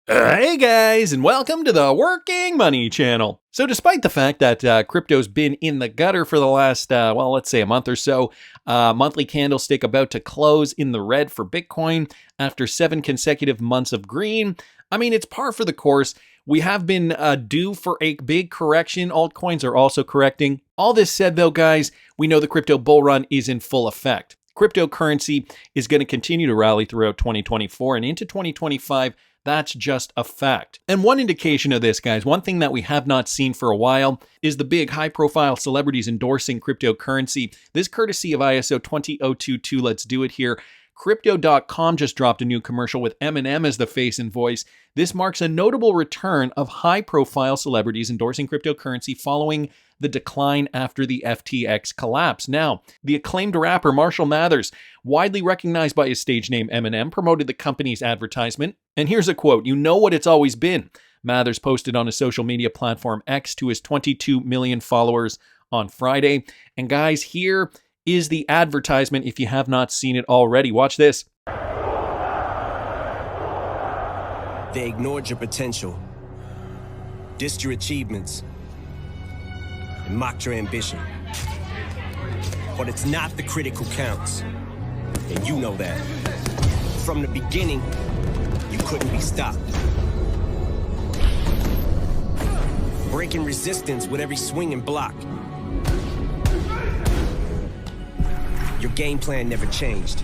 Hey guys, and welcome to the Working Money channel. So despite the fact that crypto's been in the gutter for the last, let's say a month or so, monthly candlestick about to close in the red for Bitcoin after 7 consecutive months of green. I mean, it's par for the course. We have been due for a big correction. Altcoins are also correcting. All this said though, guys, we know the crypto bull run is in full effect. Cryptocurrency is going to continue to rally throughout 2024 and into 2025. That's just a fact. And one indication of this, guys, one thing that we have not seen for a while is the big high-profile celebrities endorsing cryptocurrency. This courtesy of ISO 20022. Let's do it here. Crypto.com just dropped a new commercial with Eminem as the face and voice. This marks a notable return of high-profile celebrities endorsing cryptocurrency following the decline after the FTX collapse. Now, the acclaimed rapper Marshall Mathers, widely recognized by his stage name Eminem, promoted the company's advertisement. And here's a quote, "You know what it's always been." Mathers posted on his social media platform X to his 22 million followers on Friday. And guys, here is the advertisement if you have not seen it already. Watch this. They ignored your potential, dissed your achievements, and mocked your ambition. But it's not the critic who counts, and you know that. From the beginning, you couldn't be stopped. Breaking resistance with every swing and block. Your game plan never changed.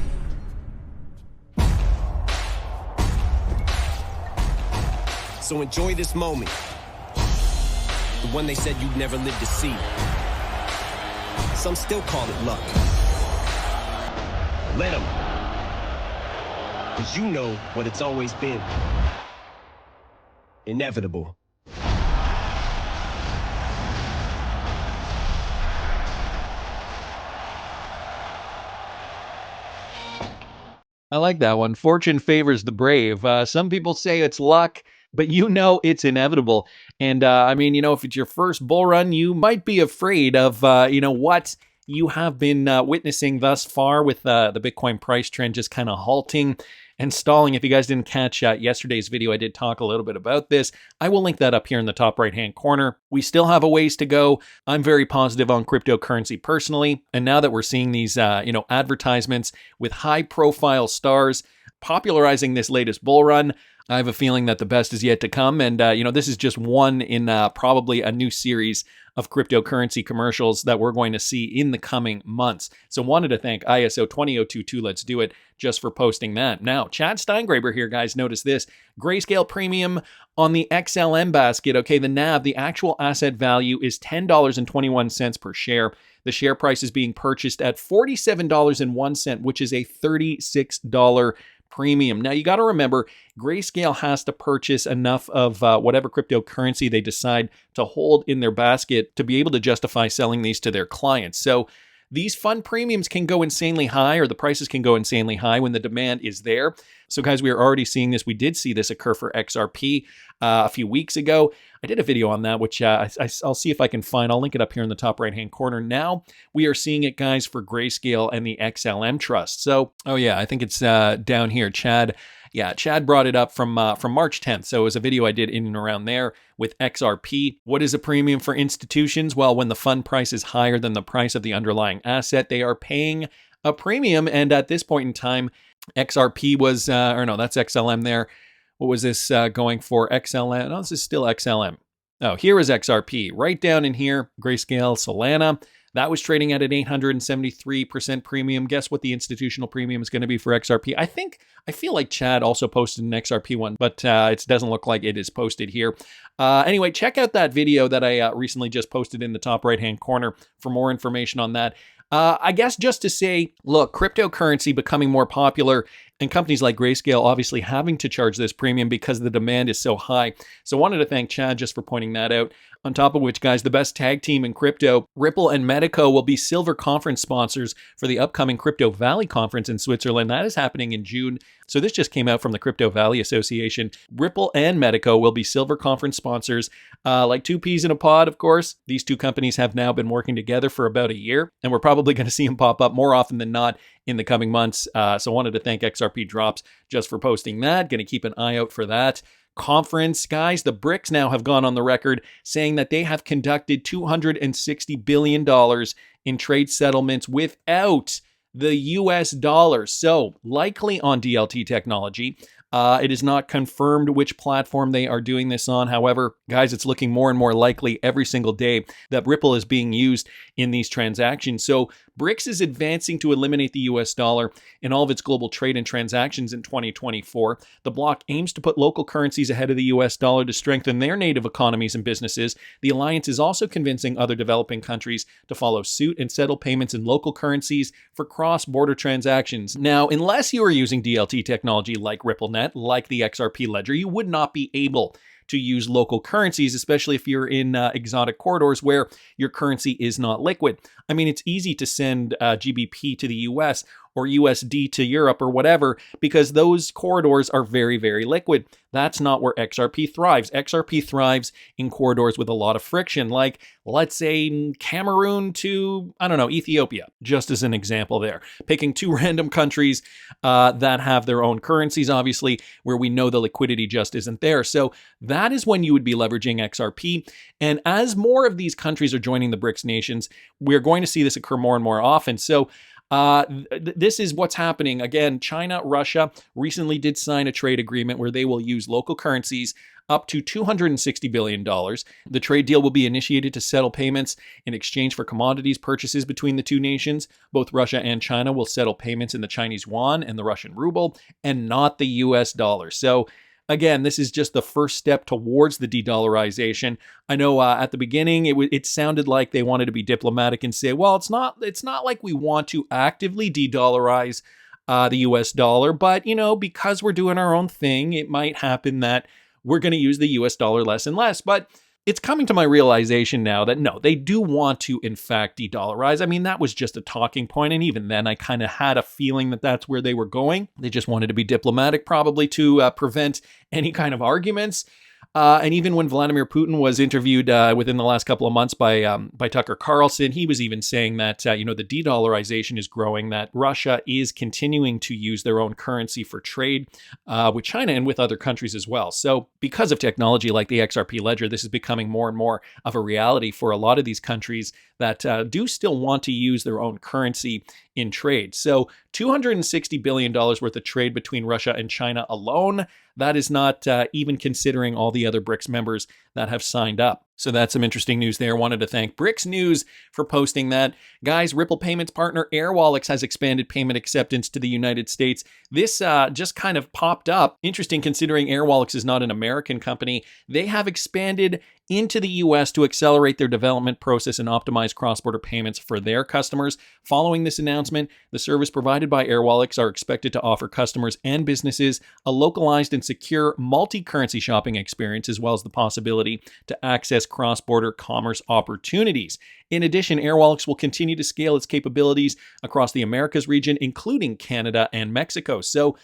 So enjoy this moment. The one they said you'd never live to see. Some still call it luck. Let them. Because you know what it's always been. Inevitable. I like that one. Fortune favors the brave. Some people say it's luck, but you know it's inevitable. And I mean, if it's your first bull run, you might be afraid of, what you have been witnessing thus far with the Bitcoin price trend just kind of halting and stalling. If you guys didn't catch yesterday's video, I did talk a little bit about this. I will link that up here in the top right-hand corner. We still have a ways to go. I'm very positive on cryptocurrency personally. And now that we're seeing these, advertisements with high-profile stars popularizing this latest bull run, I have a feeling that the best is yet to come. And, this is just one in probably a new series of cryptocurrency commercials that we're going to see in the coming months. So wanted to thank ISO 20022, Let's Do It, just for posting that. Now, Chad Steingraber here, guys, notice this. Grayscale premium on the XLM basket. Okay, the NAV, the actual asset value, is $10.21 per share. The share price is being purchased at $47.01, which is a $36 premium. Now, you got to remember, Grayscale has to purchase enough of whatever cryptocurrency they decide to hold in their basket to be able to justify selling these to their clients. So these fund premiums can go insanely high, or the prices can go insanely high when the demand is there. So guys, we are already seeing this. We did see this occur for XRP a few weeks ago. I did a video on that, which I'll see if I can find. I'll link it up here in the top right-hand corner. Now we are seeing it, guys, for Grayscale and the XLM Trust. So, I think it's down here. Chad brought it up from March 10th. So it was a video I did in and around there with XRP. What is a premium for institutions? Well, when the fund price is higher than the price of the underlying asset, they are paying a premium. And at this point in time, XRP was, that's XLM there. What was this going for? XLM? No, this is still XLM. Oh, here is XRP. Right down in here, Grayscale, Solana. That was trading at an 873% premium. Guess what the institutional premium is going to be for XRP? I feel like Chad also posted an XRP one, but it doesn't look like it is posted here. Anyway, check out that video that I recently just posted in the top right-hand corner for more information on that. I guess just to say, look, cryptocurrency becoming more popular and companies like Grayscale obviously having to charge this premium because the demand is so high. So I wanted to thank Chad just for pointing that out. On top of which, guys, the best tag team in crypto, Ripple and Medico, will be silver conference sponsors for the upcoming Crypto Valley conference in Switzerland. That is happening in June. So this just came out from the Crypto Valley Association. Ripple and Medico will be silver conference sponsors. Like two peas in a pod, of course. These two companies have now been working together for about a year, and we're probably going to see them pop up more often than not in the coming months. So I wanted to thank XRP Drops just for posting that. Going to keep an eye out for that. conference, guys, the BRICS now have gone on the record saying that they have conducted $260 billion in trade settlements without the US dollar. So, likely on DLT technology. It is not confirmed which platform they are doing this on. However, guys, it's looking more and more likely every single day that Ripple is being used in these transactions. So BRICS is advancing to eliminate the US dollar in all of its global trade and transactions in 2024. The bloc aims to put local currencies ahead of the US dollar to strengthen their native economies and businesses. The alliance is also convincing other developing countries to follow suit and settle payments in local currencies for cross-border transactions. Now, unless you are using DLT technology like RippleNet, like the XRP ledger, you would not be able to use local currencies, especially if you're in exotic corridors where your currency is not liquid. I mean, it's easy to send GBP to the US or USD to Europe or whatever, because those corridors are very, very liquid. That's not where XRP thrives. XRP thrives in corridors with a lot of friction, like, let's say, Cameroon to, I don't know, Ethiopia, just as an example there. Picking two random countries that have their own currencies, obviously, where we know the liquidity just isn't there. So that is when you would be leveraging XRP. And as more of these countries are joining the BRICS nations, we're going to see this occur more and more often. So this is what's happening. Again, China, Russia recently did sign a trade agreement where they will use local currencies up to $260 billion. The trade deal will be initiated to settle payments in exchange for commodities purchases between the two nations. Both Russia and China will settle payments in the Chinese yuan and the Russian ruble, and not the US dollar. So again, this is just the first step towards the de-dollarization. I know at the beginning it sounded like they wanted to be diplomatic and say, well, it's not like we want to actively de-dollarize the US dollar, but because we're doing our own thing, it might happen that we're going to use the US dollar less and less. But it's coming to my realization now that no, they do want to, in fact, de-dollarize. I mean, that was just a talking point, and even then, I kind of had a feeling that that's where they were going. They just wanted to be diplomatic, probably to prevent any kind of arguments. And even when Vladimir Putin was interviewed within the last couple of months by Tucker Carlson, he was even saying that the de-dollarization is growing, that Russia is continuing to use their own currency for trade with China and with other countries as well. So because of technology like the XRP ledger, this is becoming more and more of a reality for a lot of these countries that do still want to use their own currency in trade. So $260 billion worth of trade between Russia and China alone. That is not even considering all the other BRICS members that have signed up. So that's some interesting news there. Wanted to thank BRICS News for posting that. Guys, Ripple payments partner Airwallex has expanded payment acceptance to the United States. This just kind of popped up. Interesting considering Airwallex is not an American company. They have expanded into the US to accelerate their development process and optimize cross-border payments for their customers. Following this announcement, the service provided by Airwallex are expected to offer customers and businesses a localized and secure multi-currency shopping experience, as well as the possibility to access cross-border commerce opportunities. In addition, Airwallex will continue to scale its capabilities across the Americas region, including Canada and Mexico. So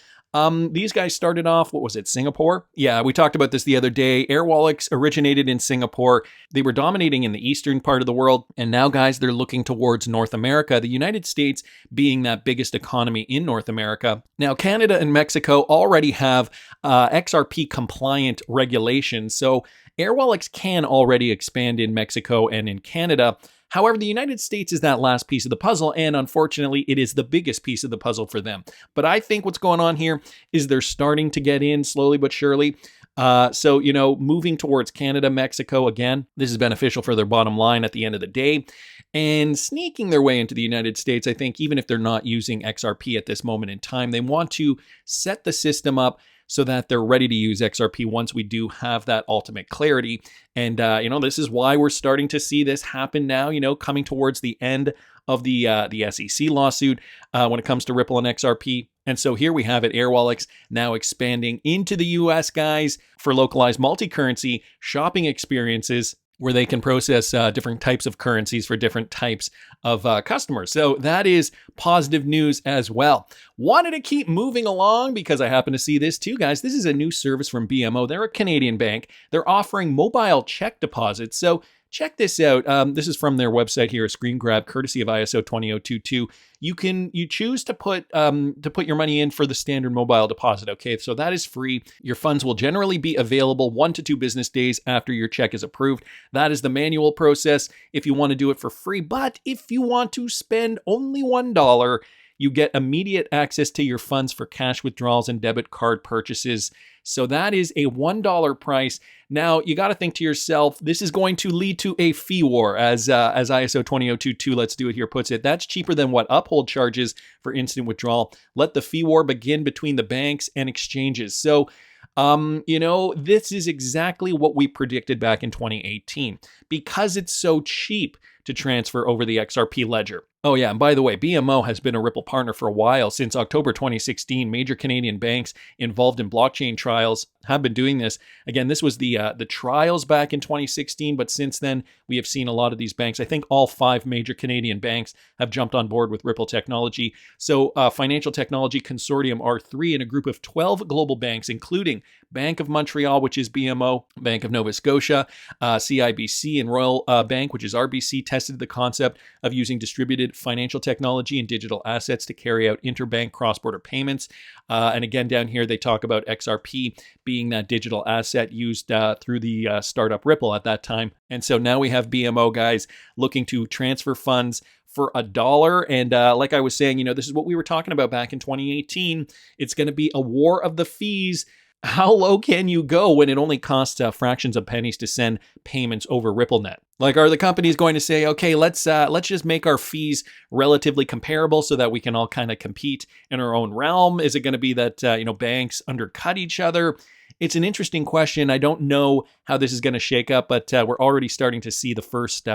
these guys started off, Singapore? Yeah, we talked about this the other day. Airwallex originated in Singapore. They were dominating in the eastern part of the world. And now, guys, they're looking towards North America, the United States being that biggest economy in North America. Now, Canada and Mexico already have XRP compliant regulations. So Airwallex can already expand in Mexico and in Canada. However, the United States is that last piece of the puzzle, and unfortunately, it is the biggest piece of the puzzle for them. But I think what's going on here is they're starting to get in slowly but surely. So, moving towards Canada, Mexico, again, this is beneficial for their bottom line at the end of the day. And sneaking their way into the United States, I think, even if they're not using XRP at this moment in time, they want to set the system up so that they're ready to use XRP once we do have that ultimate clarity. And, this is why we're starting to see this happen now, coming towards the end of the SEC lawsuit when it comes to Ripple and XRP. And so here we have it, Airwallex now expanding into the US, guys, for localized multi-currency shopping experiences where they can process different types of currencies for different types of customers. So that is positive news as well. Wanted to keep moving along because I happen to see this too, guys. This is a new service from BMO. They're a Canadian bank. They're offering mobile check deposits. So check this out. This is from their website here, a screen grab courtesy of ISO 20022. You choose to put your money in for the standard mobile deposit. Okay, so that is free. Your funds will generally be available 1 to 2 business days after your check is approved. That is the manual process if you want to do it for free. But if you want to spend only $1, you get immediate access to your funds for cash withdrawals and debit card purchases. So that is a $1 price. Now, you got to think to yourself, this is going to lead to a fee war, as ISO 20022 Let's Do It Here puts it. That's cheaper than what Uphold charges for instant withdrawal. Let the fee war begin between the banks and exchanges. So, this is exactly what we predicted back in 2018 because it's so cheap to transfer over the XRP ledger. Oh yeah, and by the way, BMO has been a Ripple partner for a while. Since October 2016, major Canadian banks involved in blockchain trials have been doing this. Again, this was the trials back in 2016, but since then, we have seen a lot of these banks. I think all 5 major Canadian banks have jumped on board with Ripple technology. So Financial Technology Consortium R3 and a group of 12 global banks, including Bank of Montreal, which is BMO, Bank of Nova Scotia, CIBC, and Royal Bank, which is RBC, tested the concept of using distributed financial technology and digital assets to carry out interbank cross-border payments. And again, down here, they talk about XRP being that digital asset used through the startup Ripple at that time. And so now we have BMO guys looking to transfer funds for $1. And like I was saying, this is what we were talking about back in 2018. It's going to be a war of the fees. How low can you go when it only costs fractions of pennies to send payments over RippleNet? Like, are the companies going to say, okay, let's just make our fees relatively comparable so that we can all kind of compete in our own realm? Is it going to be that banks undercut each other? It's an interesting question. I don't know how this is going to shake up, but we're already starting to see the first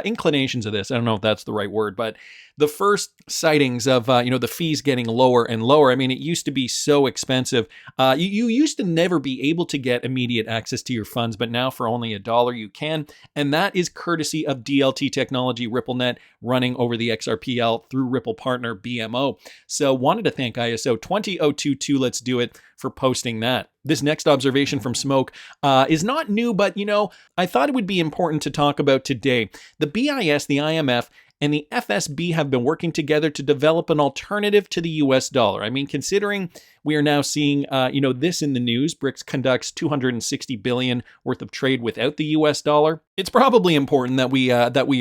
inclinations of this. I don't know if that's the right word, but the first sightings of the fees getting lower and lower. I mean, it used to be so expensive. You used to never be able to get immediate access to your funds, but now for only $1 you can, and that is courtesy of DLT technology, RippleNet, running over the XRPL through Ripple partner BMO. So wanted to thank ISO 20022 Let's Do It for posting that. This next observation from Smoke is not new, but I thought it would be important to talk about today. The BIS, the IMF, and the FSB have been working together to develop an alternative to the US dollar. I mean, considering we are now seeing, this in the news, BRICS conducts $260 billion worth of trade without the US dollar. It's probably important that we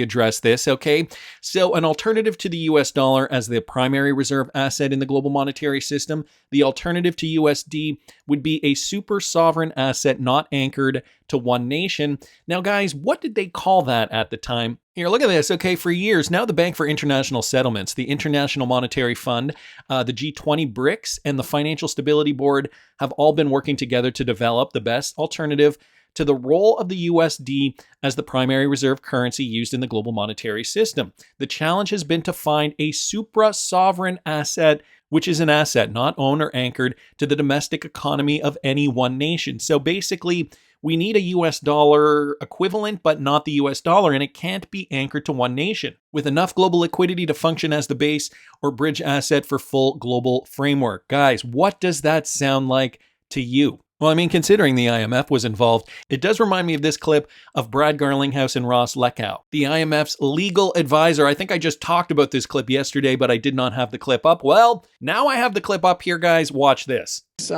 address this, okay? So an alternative to the US dollar as the primary reserve asset in the global monetary system, the alternative to USD would be a super sovereign asset not anchored to one nation. Now, guys, what did they call that at the time? Here, look at this. Okay, for years now, the Bank for International Settlements, the International Monetary Fund, the G20 BRICS, and the Financial Stability Board have all been working together to develop the best alternative to the role of the USD as the primary reserve currency used in the global monetary system. The challenge has been to find a supra-sovereign asset, which is an asset not owned or anchored to the domestic economy of any one nation. So basically, we need a US dollar equivalent, but not the US dollar, and it can't be anchored to one nation, with enough global liquidity to function as the base or bridge asset for full global framework. Guys, what does that sound like to you? Well, I mean, considering the IMF was involved, it does remind me of this clip of Brad Garlinghouse and Ross Leckow, the IMF's legal advisor. I think I just talked about this clip yesterday, but I did not have the clip up. Well, now I have the clip up here, guys. Watch this. You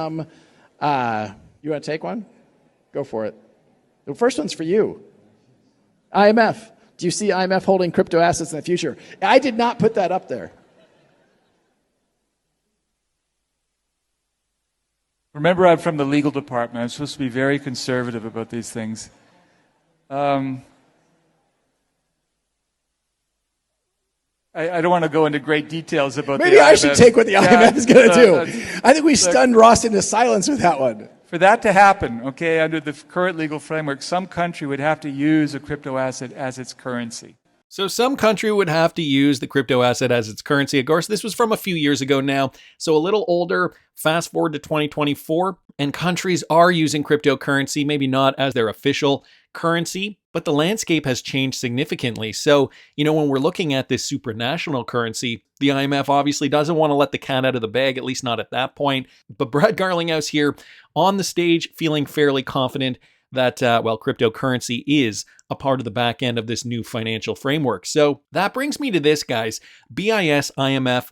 want to take one? Go for it. The first one's for you. IMF. Do you see IMF holding crypto assets in the future? I did not put that up there. Remember, I'm from the legal department. I'm supposed to be very conservative about these things. I don't want to go into great details about Maybe the I IMF. should take what the IMF is going to do. I think we stunned Ross into silence with that one. For that to happen, okay, under the current legal framework, some country would have to use a crypto asset as its currency. So some country would have to use the crypto asset as its currency. Of course, this was from a few years ago now, so a little older. Fast forward to 2024, and countries are using cryptocurrency, maybe not as their official currency, but the landscape has changed significantly. So, when we're looking at this supranational currency, the IMF obviously doesn't want to let the cat out of the bag, at least not at that point. But Brad Garlinghouse here on the stage feeling fairly confident that, well, cryptocurrency is a part of the back end of this new financial framework. So that brings me to this, guys. BIS, IMF,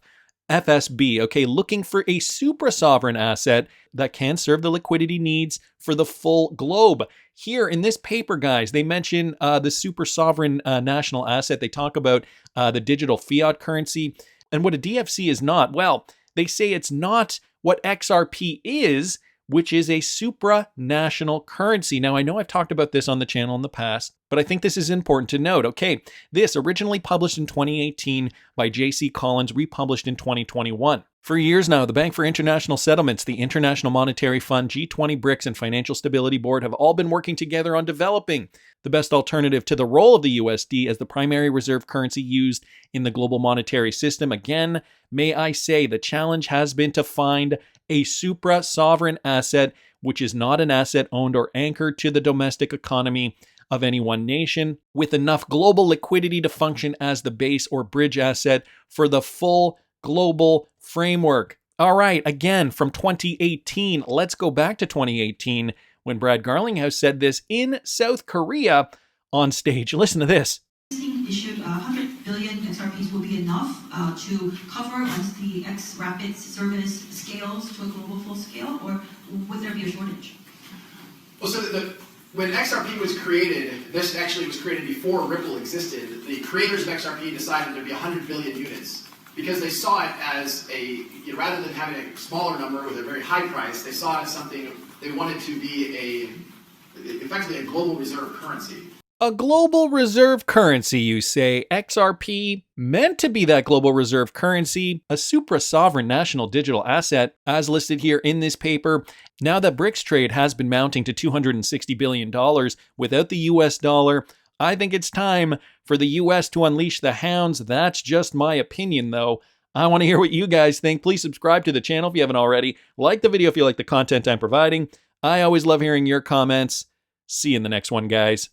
FSB, okay, looking for a supra-sovereign asset that can serve the liquidity needs for the full globe. Here in this paper, guys, they mention the super-sovereign national asset. They talk about the digital fiat currency. And what a DFC is not, well, they say it's not what XRP is, which is a supra-national currency. Now, I know I've talked about this on the channel in the past, but I think this is important to note. Okay, this originally published in 2018 by J.C. Collins, republished in 2021. For years now, the Bank for International Settlements, the International Monetary Fund, G20, BRICS, and Financial Stability Board have all been working together on developing the best alternative to the role of the USD as the primary reserve currency used in the global monetary system. Again, may I say, the challenge has been to find a supra-sovereign asset, which is not an asset owned or anchored to the domestic economy of any one nation, with enough global liquidity to function as the base or bridge asset for the full global framework. All right, again, from 2018, let's go back to 2018 when Brad Garlinghouse said this in South Korea on stage. Listen to this. Issued 100 billion XRPs will be enough to cover once the X-Rapid service scales to a global full scale, or would there be a shortage? Well, so when XRP was created, this actually was created before Ripple existed. The creators of XRP decided there'd be 100 billion units because they saw it as rather than having a smaller number with a very high price, they saw it as something they wanted to be effectively a global reserve currency. A global reserve currency, you say? XRP meant to be that global reserve currency, a supra-sovereign national digital asset, as listed here in this paper. Now that BRICS trade has been mounting to $260 billion without the US dollar, I think it's time for the US to unleash the hounds. That's just my opinion, though. I want to hear what you guys think. Please subscribe to the channel if you haven't already. Like the video if you like the content I'm providing. I always love hearing your comments. See you in the next one, guys.